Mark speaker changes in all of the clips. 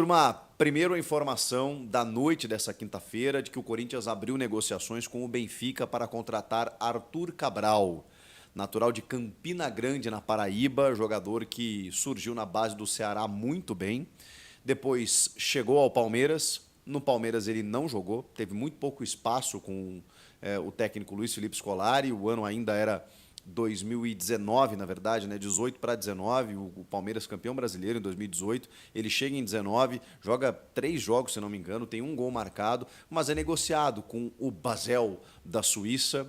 Speaker 1: Turma, primeiro a informação da noite dessa quinta-feira de que o Corinthians abriu negociações com o Benfica para contratar Arthur Cabral, natural de Campina Grande, na Paraíba, jogador que surgiu na base do Ceará muito bem. Depois chegou ao Palmeiras. No Palmeiras ele não jogou, teve muito pouco espaço com o técnico Luiz Felipe Scolari. O ano ainda era 2019, na verdade, né? 18 para 19, o Palmeiras campeão brasileiro em 2018. Ele chega em 19, joga 3 jogos, se não me engano, tem um gol marcado, mas é negociado com o Basel da Suíça.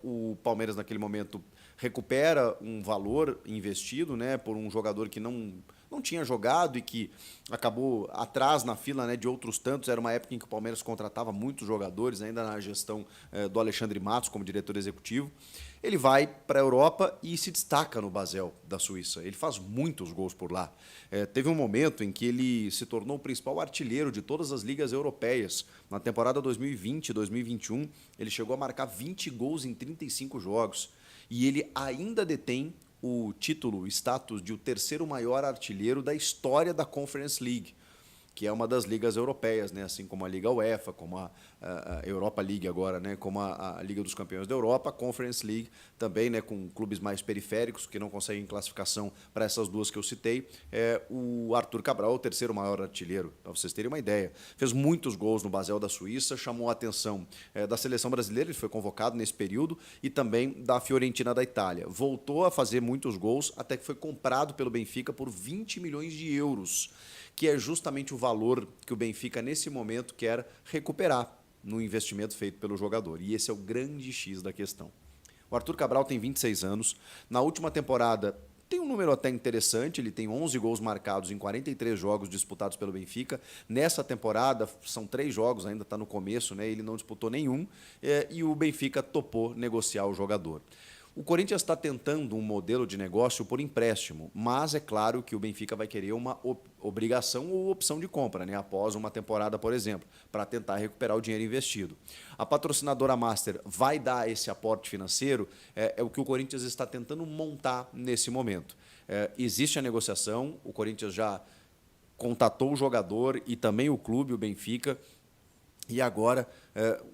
Speaker 1: O Palmeiras, naquele momento, recupera um valor investido, né, por um jogador que não tinha jogado e que acabou atrás na fila, né, de outros tantos. Era uma época em que o Palmeiras contratava muitos jogadores, ainda na gestão do Alexandre Matos como diretor executivo. Ele vai para a Europa e se destaca no Basel da Suíça. Ele faz muitos gols por lá. Teve um momento em que ele se tornou o principal artilheiro de todas as ligas europeias. Na temporada 2020-2021, ele chegou a marcar 20 gols em 35 jogos. E ele ainda detém o título, o status de o terceiro maior artilheiro da história da Conference League, que é uma das ligas europeias, né? Assim como a Liga UEFA, como a Europa League agora, né? Como a Liga dos Campeões da Europa, a Conference League também, né? Com clubes mais periféricos que não conseguem classificação para essas duas que eu citei. O Arthur Cabral é o terceiro maior artilheiro, para vocês terem uma ideia. Fez muitos gols no Basel da Suíça, chamou a atenção da seleção brasileira, ele foi convocado nesse período, e também da Fiorentina da Itália. Voltou a fazer muitos gols, até que foi comprado pelo Benfica por 20 milhões de euros, que é justamente o valor que o Benfica, nesse momento, quer recuperar no investimento feito pelo jogador. E esse é o grande X da questão. O Arthur Cabral tem 26 anos. Na última temporada, tem um número até interessante, ele tem 11 gols marcados em 43 jogos disputados pelo Benfica. Nessa temporada, são 3 jogos, ainda está no começo, né? Ele não disputou nenhum, e o Benfica topou negociar o jogador. O Corinthians está tentando um modelo de negócio por empréstimo, mas é claro que o Benfica vai querer uma obrigação ou opção de compra, né, após uma temporada, por exemplo, para tentar recuperar o dinheiro investido. A patrocinadora Master vai dar esse aporte financeiro, é o que o Corinthians está tentando montar nesse momento. Existe a negociação, o Corinthians já contatou o jogador e também o clube, o Benfica. E agora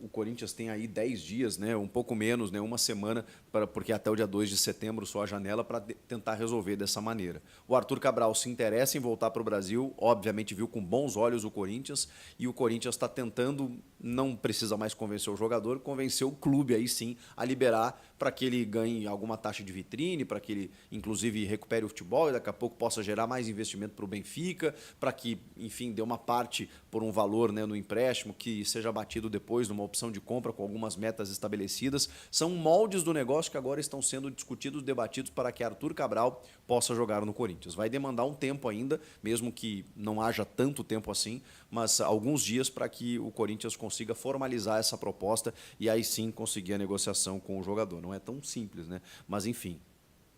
Speaker 1: o Corinthians tem aí 10 dias, né, um pouco menos, né, uma semana, porque até o dia 2 de setembro só a janela, para tentar resolver dessa maneira. O Arthur Cabral se interessa em voltar para o Brasil, obviamente viu com bons olhos o Corinthians, e o Corinthians está tentando, não precisa mais convencer o jogador, convencer o clube aí sim a liberar para que ele ganhe alguma taxa de vitrine, para que ele inclusive recupere o futebol e daqui a pouco possa gerar mais investimento para o Benfica, para que, enfim, dê uma parte por um valor, né, no empréstimo que seja batido depois numa opção de compra com algumas metas estabelecidas. São moldes do negócio que agora estão sendo discutidos, debatidos para que Arthur Cabral possa jogar no Corinthians. Vai demandar um tempo ainda, mesmo que não haja tanto tempo assim, mas alguns dias para que o Corinthians consiga formalizar essa proposta e aí sim conseguir a negociação com o jogador. Não é tão simples, né? Mas enfim,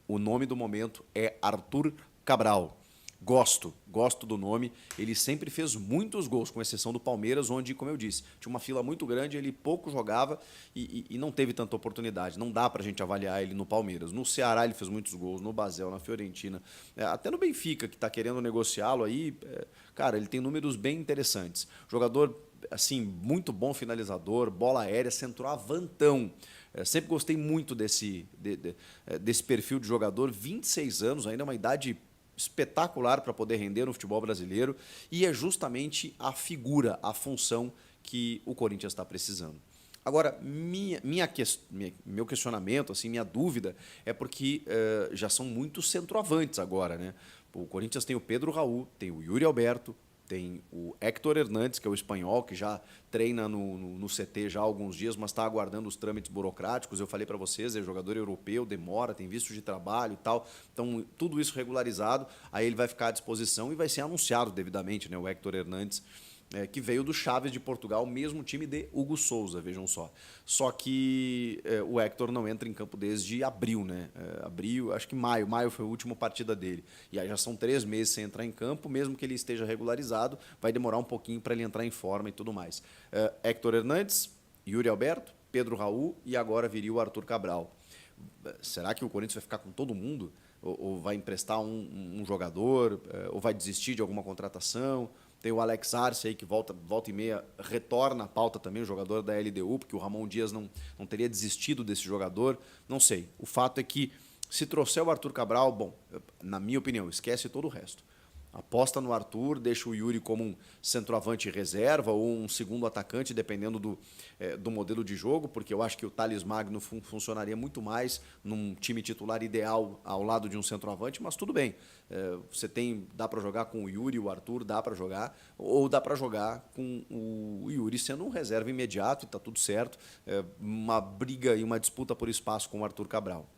Speaker 1: o nome do momento é Arthur Cabral. Gosto do nome. Ele sempre fez muitos gols, com exceção do Palmeiras, onde, como eu disse, tinha uma fila muito grande, ele pouco jogava e não teve tanta oportunidade. Não dá para a gente avaliar ele no Palmeiras. No Ceará ele fez muitos gols, no Basel, na Fiorentina, até no Benfica, que está querendo negociá-lo aí. Cara, ele tem números bem interessantes. Jogador, assim, muito bom finalizador, bola aérea, centroavantão. Sempre gostei muito desse perfil de jogador. 26 anos, ainda é uma idade espetacular para poder render no futebol brasileiro, e é justamente a figura, a função que o Corinthians está precisando. Agora, meu questionamento, assim, minha dúvida, é porque já são muitos centroavantes agora, né? O Corinthians tem o Pedro Raul, tem o Yuri Alberto, tem o Héctor Hernandes, que é o espanhol, que já treina no CT já há alguns dias, mas está aguardando os trâmites burocráticos. Eu falei para vocês, é jogador europeu, demora, tem visto de trabalho e tal. Então, tudo isso regularizado, aí ele vai ficar à disposição e vai ser anunciado devidamente, né, o Héctor Hernandes, que veio do Chaves de Portugal, mesmo time de Hugo Souza, vejam só. Só que o Héctor não entra em campo desde abril, né? Abril, acho que maio. Maio foi a última partida dele. E aí já são 3 meses sem entrar em campo, mesmo que ele esteja regularizado, vai demorar um pouquinho para ele entrar em forma e tudo mais. Héctor Hernandes, Yuri Alberto, Pedro Raul e agora viria o Arthur Cabral. Será que o Corinthians vai ficar com todo mundo? Ou vai emprestar um jogador? Ou vai desistir de alguma contratação? Tem o Alex Arce aí que volta e meia retorna à pauta também, o jogador da LDU, porque o Ramon Dias não teria desistido desse jogador. Não sei. O fato é que se trouxer o Arthur Cabral, bom, na minha opinião, esquece todo o resto. Aposta no Arthur, deixa o Yuri como um centroavante reserva ou um segundo atacante, dependendo do modelo de jogo, porque eu acho que o Thales Magno funcionaria muito mais num time titular ideal ao lado de um centroavante, mas tudo bem. Dá para jogar com o Yuri, o Arthur, dá para jogar, ou dá para jogar com o Yuri sendo um reserva imediato e está tudo certo. Uma briga e uma disputa por espaço com o Arthur Cabral.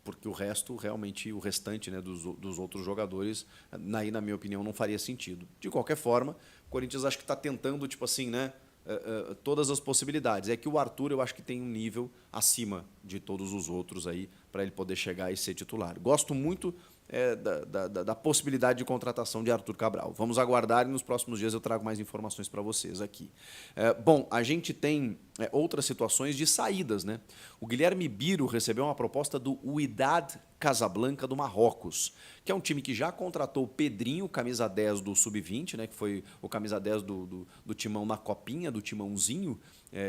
Speaker 1: Porque o resto, realmente, o restante, né, dos outros jogadores, aí, na minha opinião, não faria sentido. De qualquer forma, o Corinthians acho que está tentando, tipo assim, né, todas as possibilidades. É que o Arthur, eu acho que tem um nível acima de todos os outros aí, para ele poder chegar e ser titular. Gosto muito da possibilidade de contratação de Arthur Cabral. Vamos aguardar e nos próximos dias eu trago mais informações para vocês aqui. Bom, a gente tem outras situações de saídas, né? O Guilherme Biro recebeu uma proposta do Wydad Casablanca do Marrocos, que é um time que já contratou o Pedrinho, camisa 10 do Sub-20, né, que foi o camisa 10 do Timão na Copinha, do Timãozinho,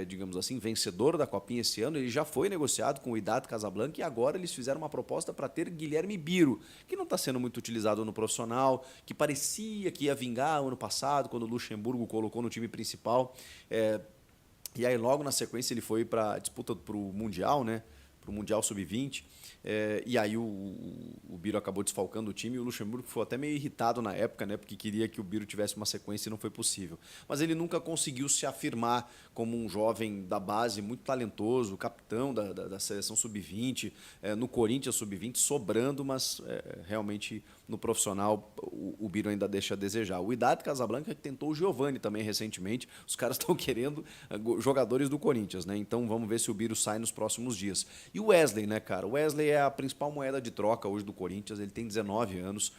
Speaker 1: digamos assim, vencedor da Copinha esse ano. Ele já foi negociado com o Wydad Casablanca e agora eles fizeram uma proposta para ter Guilherme Biro, que não está sendo muito utilizado no profissional, que parecia que ia vingar ano passado, quando o Luxemburgo colocou no time principal. E aí, logo na sequência, ele foi para a disputa para o Mundial, né? Para o Mundial Sub-20. E aí o Biro acabou desfalcando o time e o Luxemburgo foi até meio irritado na época, né? Porque queria que o Biro tivesse uma sequência e não foi possível. Mas ele nunca conseguiu se afirmar como um jovem da base muito talentoso, capitão da seleção Sub-20, no Corinthians Sub-20, sobrando, mas realmente no profissional o Biro ainda deixa a desejar. O Wydad Casablanca que tentou o Giovani também recentemente. Os caras estão querendo jogadores do Corinthians, né? Então vamos ver se o Biro sai nos próximos dias. E o Wesley, né, cara? O Wesley é a principal moeda de troca hoje do Corinthians. Ele tem 19 anos,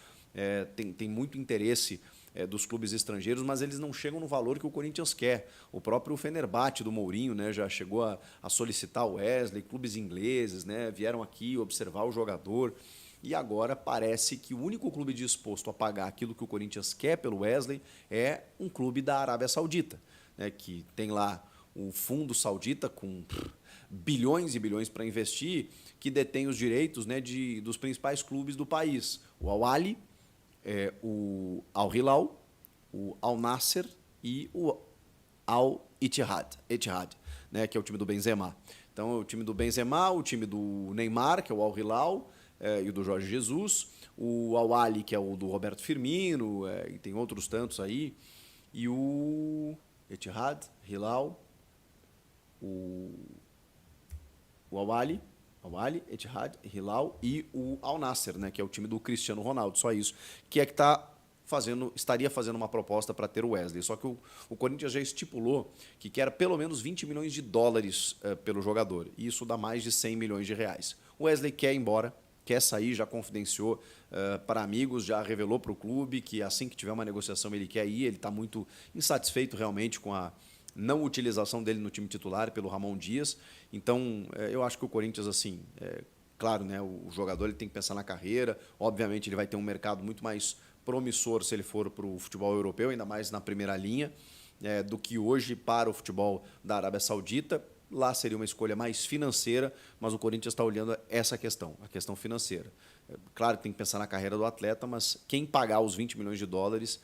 Speaker 1: tem muito interesse dos clubes estrangeiros, mas eles não chegam no valor que o Corinthians quer. O próprio Fenerbahçe do Mourinho, né, já chegou a solicitar o Wesley, clubes ingleses, né, vieram aqui observar o jogador. E agora parece que o único clube disposto a pagar aquilo que o Corinthians quer pelo Wesley é um clube da Arábia Saudita, né, que tem lá o fundo saudita com bilhões e bilhões para investir, que detém os direitos, né, dos principais clubes do país. O Al-Ahly, o Al-Hilal, o Al-Nasser e o Al-Ittihad, né, que é o time do Benzema. Então, é o time do Benzema, o time do Neymar, que é o Al-Hilal, e o do Jorge Jesus, o Al-Ahly, que é o do Roberto Firmino, e tem outros tantos aí, e o Etihad, Hilal, o Al-Ahly, Etihad, Hilal e o Al-Nasser, né, que é o time do Cristiano Ronaldo, só isso, que estaria fazendo uma proposta para ter o Wesley. Só que o Corinthians já estipulou que quer pelo menos 20 milhões de dólares pelo jogador, e isso dá mais de 100 milhões de reais. O Wesley quer ir embora, quer sair, já confidenciou para amigos, já revelou para o clube que assim que tiver uma negociação ele quer ir, ele está muito insatisfeito realmente com a não utilização dele no time titular pelo Ramon Dias. Então, eu acho que o Corinthians, assim, claro, né, o jogador ele tem que pensar na carreira, obviamente ele vai ter um mercado muito mais promissor se ele for para o futebol europeu, ainda mais na primeira linha, do que hoje para o futebol da Arábia Saudita. Lá seria uma escolha mais financeira, mas o Corinthians está olhando essa questão, a questão financeira. Claro que tem que pensar na carreira do atleta, mas quem pagar os 20 milhões de dólares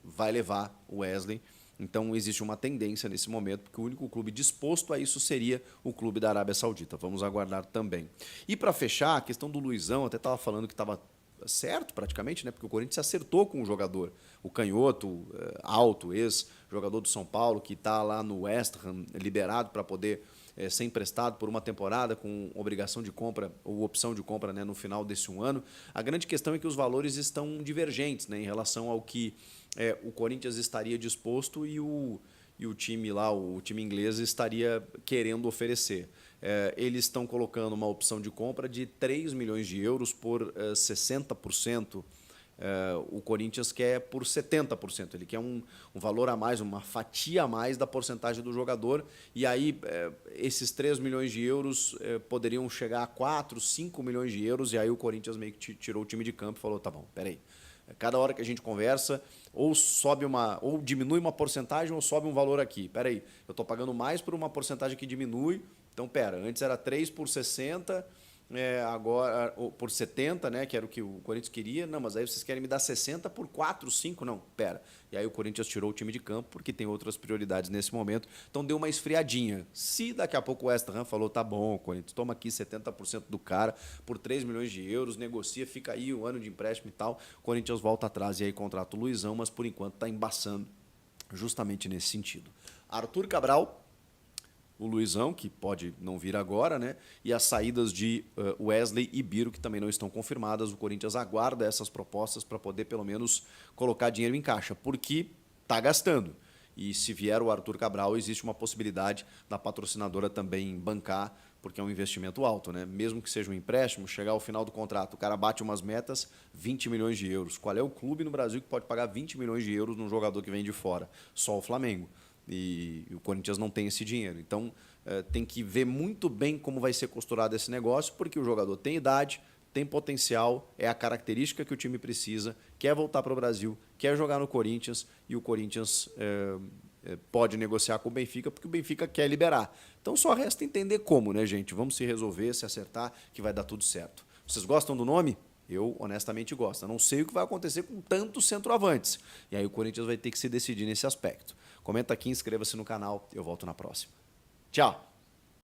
Speaker 1: vai levar o Wesley. Então, existe uma tendência nesse momento, porque o único clube disposto a isso seria o clube da Arábia Saudita. Vamos aguardar também. E para fechar, a questão do Luizão, até estava falando que estava certo praticamente, né? Porque o Corinthians acertou com o jogador, o canhoto, alto, ex-jogador do São Paulo, que está lá no West Ham, liberado para poder ser emprestado por uma temporada com obrigação de compra ou opção de compra, né, no final desse ano. A grande questão é que os valores estão divergentes, né, em relação ao que o Corinthians estaria disposto e o time lá, o time inglês, estaria querendo oferecer. Eles estão colocando uma opção de compra de 3 milhões de euros por 60%. O Corinthians quer por 70%. Ele quer um valor a mais, uma fatia a mais da porcentagem do jogador. E aí, esses 3 milhões de euros poderiam chegar a 4, 5 milhões de euros. E aí o Corinthians meio que tirou o time de campo e falou, tá bom, peraí. Cada hora que a gente conversa, ou ou diminui uma porcentagem ou sobe um valor aqui. Espera aí, eu estou pagando mais por uma porcentagem que diminui. Então, antes era 3 por 60, agora por 70, né, que era o que o Corinthians queria. Não, mas aí vocês querem me dar 60 por 4, 5? Não, E aí o Corinthians tirou o time de campo porque tem outras prioridades nesse momento. Então deu uma esfriadinha. Se daqui a pouco o West Ham falou, tá bom, Corinthians, toma aqui 70% do cara por 3 milhões de euros, negocia, fica aí um ano de empréstimo e tal, o Corinthians volta atrás e aí contrata o Luizão, mas por enquanto está embaçando justamente nesse sentido. Arthur Cabral, o Luizão, que pode não vir agora, né? E as saídas de Wesley e Biro, que também não estão confirmadas. O Corinthians aguarda essas propostas para poder, pelo menos, colocar dinheiro em caixa, porque está gastando. E se vier o Arthur Cabral, existe uma possibilidade da patrocinadora também bancar, porque é um investimento alto, né? Mesmo que seja um empréstimo, chegar ao final do contrato, o cara bate umas metas, 20 milhões de euros. Qual é o clube no Brasil que pode pagar 20 milhões de euros num jogador que vem de fora? Só o Flamengo. E o Corinthians não tem esse dinheiro. Então, tem que ver muito bem como vai ser costurado esse negócio, porque o jogador tem idade, tem potencial, é a característica que o time precisa, quer voltar para o Brasil, quer jogar no Corinthians, e o Corinthians pode negociar com o Benfica, porque o Benfica quer liberar. Então, só resta entender como, né, gente? Vamos se resolver, se acertar, que vai dar tudo certo. Vocês gostam do nome? Eu, honestamente, gosto. Eu não sei o que vai acontecer com tantos centroavantes. E aí o Corinthians vai ter que se decidir nesse aspecto. Comenta aqui, inscreva-se no canal. Eu volto na próxima. Tchau!